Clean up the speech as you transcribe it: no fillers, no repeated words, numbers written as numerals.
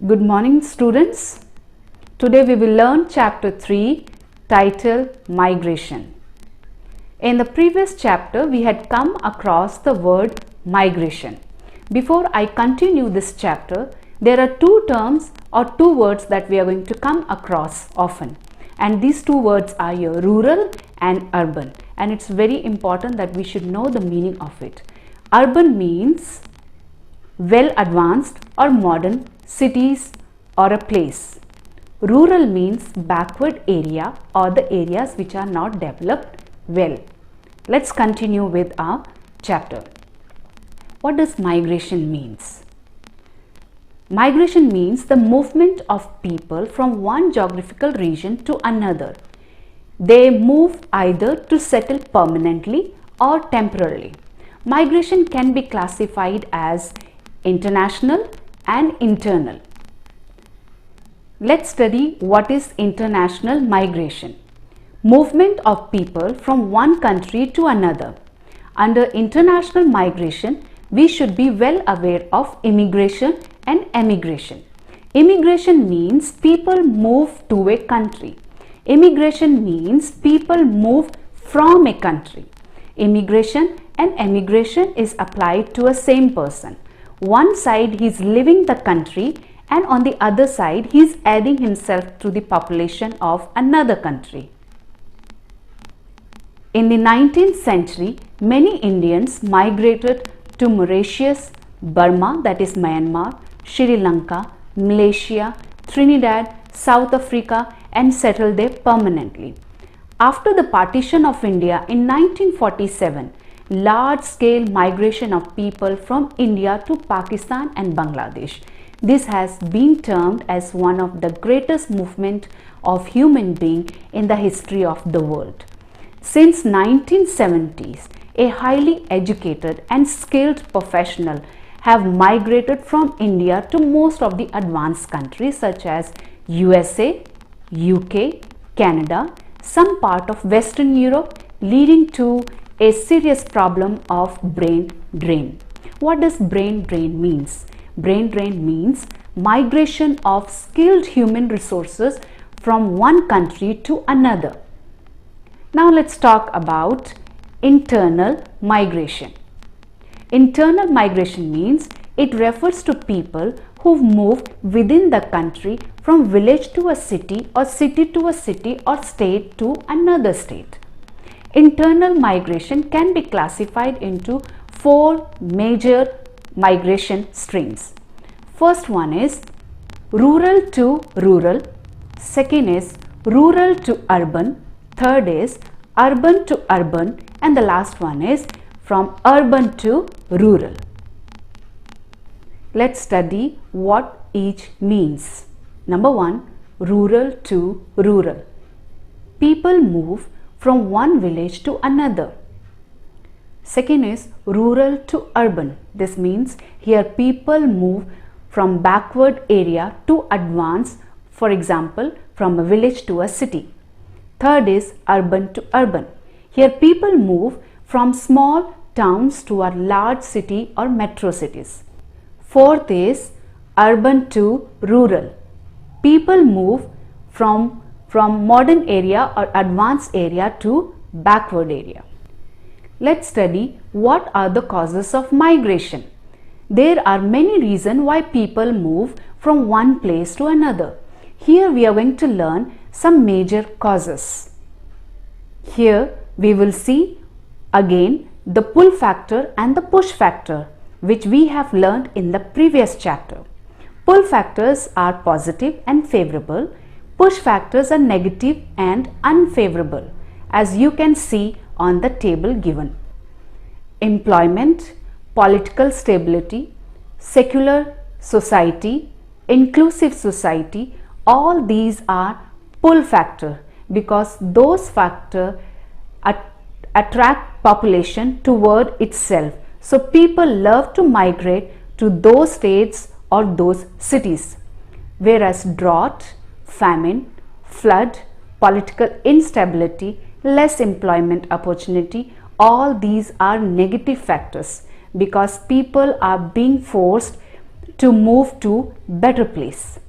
Good morning students. Today we will learn chapter 3 titled Migration. In the previous chapter we had come across the word migration. Before I continue this chapter, there are two terms or two words that we are going to come across often, and these two words are your rural and urban, and it's very important that we should know the meaning of it. Urban means well advanced or modern cities or a place. Rural means backward area or the areas which are not developed well. Let's continue with our chapter. What does migration means? Migration means the movement of people from one geographical region to another. They move either to settle permanently or temporarily. Migration can be classified as international and internal. Let's study what is international migration. Movement of people from one country to another. Under international migration, we should be well aware of immigration and emigration. Immigration means people move to a country. Immigration means people move from a country. Immigration and emigration is applied to a same person. One side he is leaving the country, and on the other side he is adding himself to the population of another country. In the 19th century, many Indians migrated to Mauritius, Burma, that is Myanmar, Sri Lanka, Malaysia, Trinidad, South Africa, and settled there permanently. After the partition of India in 1947, large-scale migration of people from India to Pakistan and Bangladesh. This has been termed as one of the greatest movement of human being in the history of the world. Since 1970s, a highly educated and skilled professional have migrated from India to most of the advanced countries such as USA, UK, Canada, some part of Western Europe, leading to a serious problem of brain drain. What does brain drain means? Brain drain means migration of skilled human resources from one country to another. Now let's talk about internal migration. Internal migration means it refers to people who move within the country from village to a city or city to a city or state to another state. Internal migration can be classified into four major migration streams. First one is rural to rural, second is rural to urban, third is urban to urban, and the last one is from urban to rural. Let's study what each means. Number one, rural to rural. People move from one village to another. Second is rural to urban. This means here people move from backward area to advance, for example, from a village to a city. Third is urban to urban. Here people move from small towns to a large city or metro cities. Fourth is urban to rural. People move from modern area or advanced area to backward area. Let's study what are the causes of migration. There are many reasons why people move from one place to another. Here we are going to learn some major causes. Here we will see again the pull factor and the push factor, which we have learned in the previous chapter. Pull factors are positive and favorable. Push factors are negative and unfavorable, as you can see on the table given. Employment, political stability, secular society, inclusive society, all these are pull factor because those factors attract population toward itself. So people love to migrate to those states or those cities. Whereas drought, famine, flood, political instability, less employment opportunity, all these are negative factors because people are being forced to move to better place.